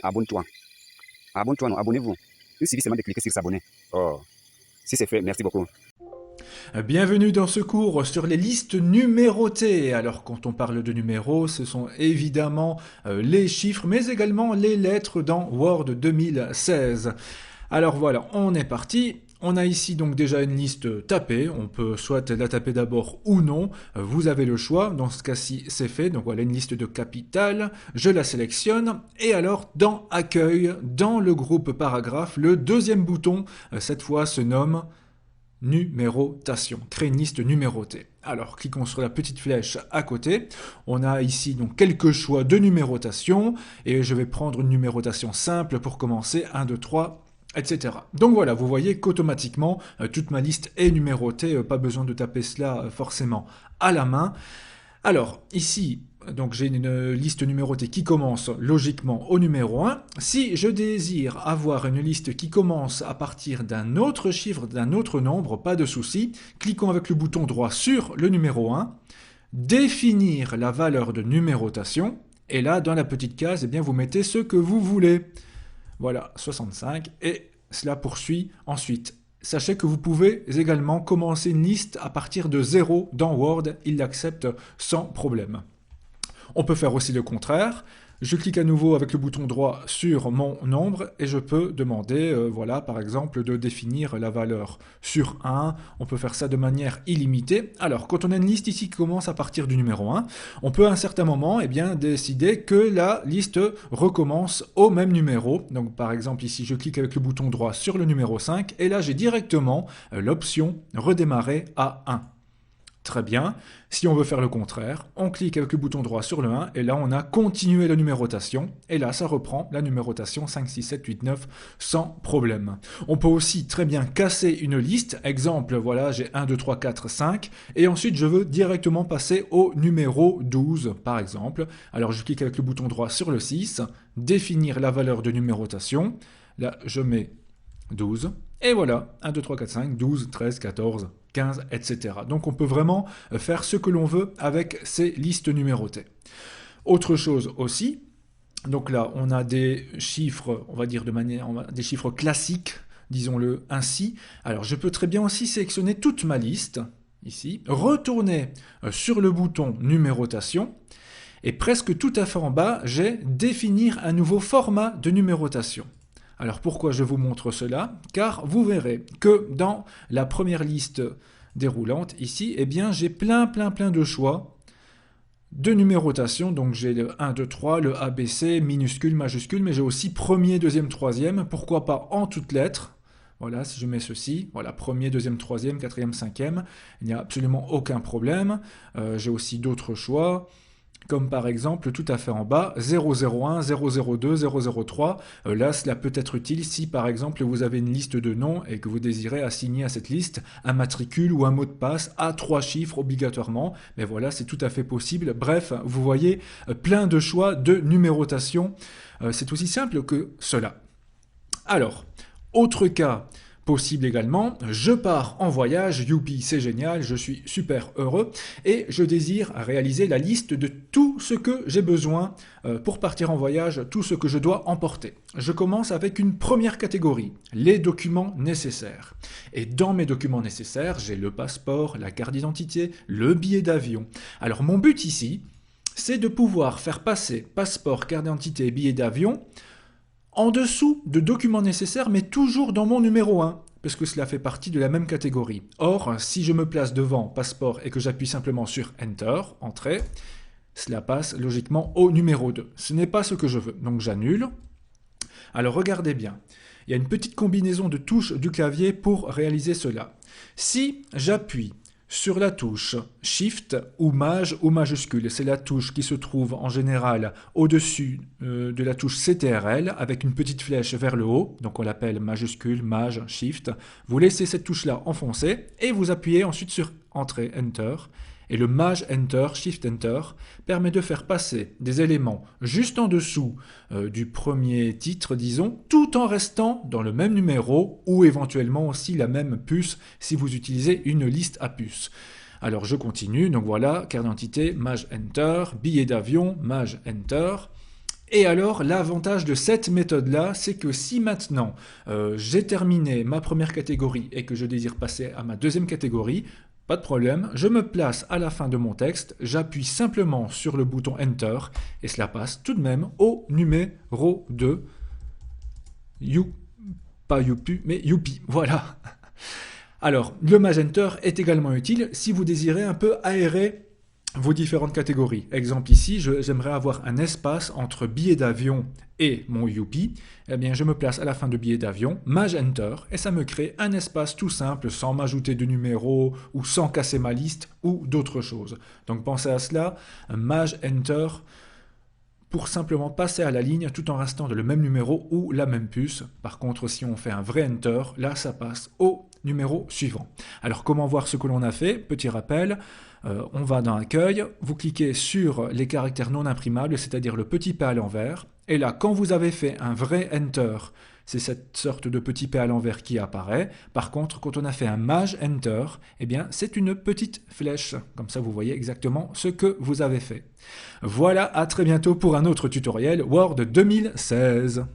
abonne-toi. Abonne-toi, non, abonnez-vous. Il suffit seulement de cliquer sur s'abonner. Oh, si c'est fait, merci beaucoup. Bienvenue dans ce cours sur les listes numérotées. Alors quand on parle de numéros, ce sont évidemment les chiffres, mais également les lettres dans Word 2016. Alors voilà, on est parti. On a ici donc déjà une liste tapée, on peut soit la taper d'abord ou non, vous avez le choix, dans ce cas-ci c'est fait, donc voilà une liste de capitales, je la sélectionne, et alors dans Accueil, dans le groupe paragraphe, le deuxième bouton, cette fois se nomme numérotation, créer une liste numérotée. Alors, cliquons sur la petite flèche à côté. On a ici donc quelques choix de numérotation et je vais prendre une numérotation simple pour commencer, 1, 2, 3, etc. Donc voilà, vous voyez qu'automatiquement, toute ma liste est numérotée, pas besoin de taper cela forcément à la main. Alors, ici, donc j'ai une liste numérotée qui commence logiquement au numéro 1. Si je désire avoir une liste qui commence à partir d'un autre chiffre, d'un autre nombre, pas de souci. Cliquons avec le bouton droit sur le numéro 1, définir la valeur de numérotation, et là, dans la petite case, eh bien, vous mettez ce que vous voulez. Voilà, 65, et cela poursuit ensuite. Sachez que vous pouvez également commencer une liste à partir de 0 dans Word, il l'accepte sans problème. On peut faire aussi le contraire. Je clique à nouveau avec le bouton droit sur mon nombre et je peux demander, voilà, par exemple, de définir la valeur sur 1. On peut faire ça de manière illimitée. Alors, quand on a une liste ici qui commence à partir du numéro 1, on peut à un certain moment décider que la liste recommence au même numéro. Donc, par exemple, ici, je clique avec le bouton droit sur le numéro 5 et là, j'ai directement l'option redémarrer à 1. Très bien. Si on veut faire le contraire, on clique avec le bouton droit sur le 1 et là on a continué la numérotation et là ça reprend la numérotation 5, 6, 7, 8, 9 sans problème. On peut aussi très bien casser une liste. Exemple, voilà, j'ai 1, 2, 3, 4, 5 et ensuite je veux directement passer au numéro 12 par exemple. Alors je clique avec le bouton droit sur le 6, définir la valeur de numérotation. Là je mets 12 et voilà, 1, 2, 3, 4, 5, 12, 13, 14, 15, etc. Donc on peut vraiment faire ce que l'on veut avec ces listes numérotées. Autre chose aussi, donc là on a des chiffres, on va dire des chiffres classiques, disons-le ainsi. Alors je peux très bien aussi sélectionner toute ma liste, ici, retourner sur le bouton numérotation, et presque tout à fait en bas, j'ai définir un nouveau format de numérotation. Alors pourquoi je vous montre cela? Car vous verrez que dans la première liste déroulante, ici, eh bien, j'ai plein de choix de numérotation. Donc j'ai le 1, 2, 3, le ABC, minuscule, majuscule, mais j'ai aussi premier, deuxième, troisième. Pourquoi pas en toutes lettres? Voilà, si je mets ceci, voilà, premier, deuxième, troisième, quatrième, cinquième, il n'y a absolument aucun problème. J'ai aussi d'autres choix, comme par exemple tout à fait en bas, 001, 002, 003. Là, cela peut être utile si par exemple vous avez une liste de noms et que vous désirez assigner à cette liste un matricule ou un mot de passe à 3 chiffres obligatoirement. Mais voilà, c'est tout à fait possible. Bref, vous voyez plein de choix de numérotation. C'est aussi simple que cela. Alors, autre cas possible également, je pars en voyage, youpi, c'est génial, je suis super heureux, et je désire réaliser la liste de tout ce que j'ai besoin pour partir en voyage, tout ce que je dois emporter. Je commence avec une première catégorie, les documents nécessaires. Et dans mes documents nécessaires, j'ai le passeport, la carte d'identité, le billet d'avion. Alors mon but ici, c'est de pouvoir faire passer passeport, carte d'identité et billet d'avion en dessous de documents nécessaires, mais toujours dans mon numéro 1, parce que cela fait partie de la même catégorie. Or, si je me place devant passeport et que j'appuie simplement sur Enter, Entrée, cela passe logiquement au numéro 2. Ce n'est pas ce que je veux, donc j'annule. Alors regardez bien, il y a une petite combinaison de touches du clavier pour réaliser cela. Si j'appuie sur la touche Shift ou Maj ou majuscule, c'est la touche qui se trouve en général au-dessus de la touche CTRL avec une petite flèche vers le haut, donc on l'appelle majuscule, Maj, Shift. Vous laissez cette touche-là enfoncée et vous appuyez ensuite sur Entrée, Enter. Et le Maj Enter, Shift Enter, permet de faire passer des éléments juste en dessous du premier titre, disons, tout en restant dans le même numéro ou éventuellement aussi la même puce si vous utilisez une liste à puces. Alors je continue, donc voilà, carte d'identité, Maj Enter, billet d'avion, Maj Enter. Et alors, l'avantage de cette méthode-là, c'est que si maintenant j'ai terminé ma première catégorie et que je désire passer à ma deuxième catégorie, pas de problème, je me place à la fin de mon texte, j'appuie simplement sur le bouton Enter et cela passe tout de même au numéro 2. Pas Youpi, mais Youpi, voilà. Alors, le Magenter est également utile si vous désirez un peu aérer vos différentes catégories. Exemple ici, j'aimerais avoir un espace entre billet d'avion et mon Youpi. Eh bien, je me place à la fin de billet d'avion, Magenter, et ça me crée un espace tout simple, sans m'ajouter de numéros, ou sans casser ma liste, ou d'autres choses. Donc pensez à cela, un Magenter, pour simplement passer à la ligne tout en restant dans le même numéro ou la même puce. Par contre, si on fait un vrai Enter, là ça passe au numéro suivant. Alors comment voir ce que l'on a fait? Petit rappel, on va dans Accueil, vous cliquez sur les caractères non imprimables, c'est-à-dire le petit P à l'envers, et là quand vous avez fait un vrai Enter, c'est cette sorte de petit P à l'envers qui apparaît. Par contre, quand on a fait un Magenter, eh bien, c'est une petite flèche. Comme ça, vous voyez exactement ce que vous avez fait. Voilà, à très bientôt pour un autre tutoriel Word 2016.